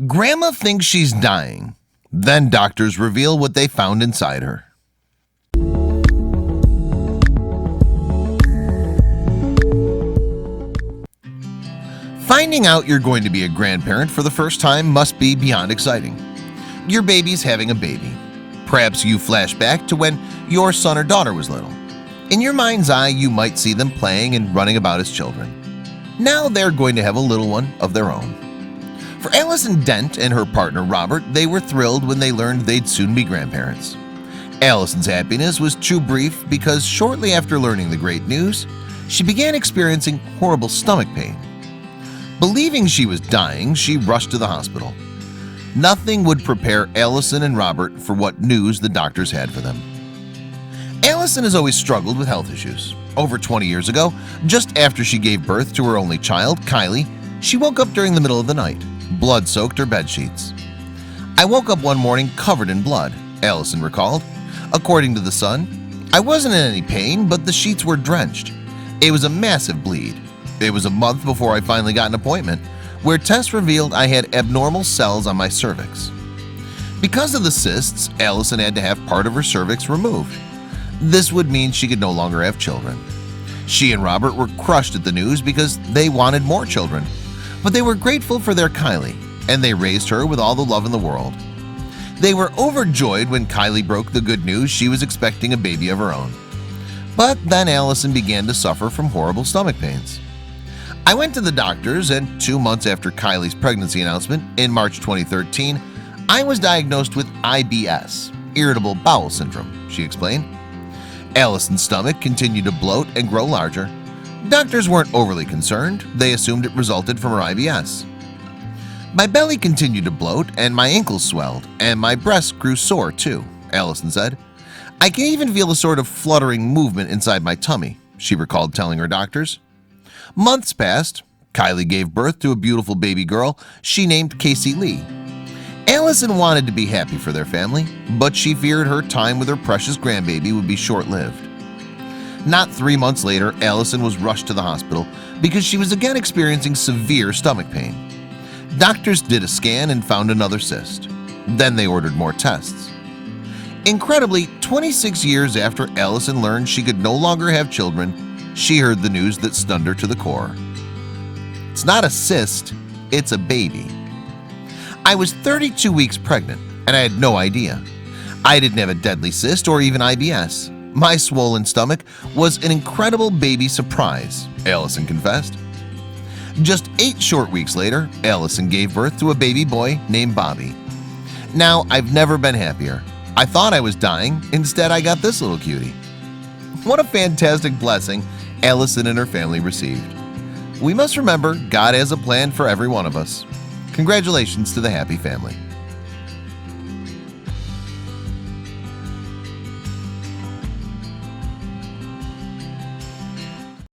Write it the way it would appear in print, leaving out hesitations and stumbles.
Grandma thinks she's dying. Then doctors reveal what they found inside her. Finding out you're going to be a grandparent for the first time must be beyond exciting. Your baby's having a baby. Perhaps you flash back to when your son or daughter was little. In your mind's eye, you might see them playing and running about as children. Now they're going to have a little one of their own. For Allison Dent and her partner Robert, they were thrilled when they learned they'd soon be grandparents. Allison's happiness was too brief because shortly after learning the great news, she began experiencing horrible stomach pain. Believing she was dying, she rushed to the hospital. Nothing would prepare Allison and Robert for what news the doctors had for them. Allison has always struggled with health issues. Over 20 years ago, just after she gave birth to her only child, Kylie, she woke up during the middle of the night. Blood soaked her bed sheets. "I woke up one morning covered in blood," Allison recalled. According to The Sun, "I wasn't in any pain, but the sheets were drenched. It was a massive bleed. It was a month before I finally got an appointment, where tests revealed I had abnormal cells on my cervix." Because of the cysts, Allison had to have part of her cervix removed. This would mean she could no longer have children. She and Robert were crushed at the news because they wanted more children. But they were grateful for their Kylie, and they raised her with all the love in the world. They were overjoyed when Kylie broke the good news she was expecting a baby of her own. But then Allison began to suffer from horrible stomach pains. "I went to the doctors, and 2 months after Kylie's pregnancy announcement in March 2013, I was diagnosed with IBS, irritable bowel syndrome," she explained. Allison's stomach continued to bloat and grow larger. Doctors weren't overly concerned. They assumed it resulted from her IBS. "My belly continued to bloat and my ankles swelled and my breasts grew sore too," Allison said. "I can even feel a sort of fluttering movement inside my tummy," she recalled telling her doctors. Months passed. Kylie gave birth to a beautiful baby girl she named Casey Lee. Allison wanted to be happy for their family, but she feared her time with her precious grandbaby would be short-lived. Not 3 months later, Allison was rushed to the hospital because she was again experiencing severe stomach pain. Doctors did a scan and found another cyst. Then they ordered more tests. Incredibly, 26 years after Allison learned she could no longer have children, she heard the news that stunned her to the core. "It's not a cyst, it's a baby. I was 32 weeks pregnant and I had no idea. I didn't have a deadly cyst or even IBS. My swollen stomach was an incredible baby surprise," Allison confessed. Just 8 short weeks later, Allison gave birth to a baby boy named Bobby. "Now I've never been happier. I thought I was dying. Instead, I got this little cutie." What a fantastic blessing Allison and her family received. We must remember God has a plan for every one of us. Congratulations to the happy family.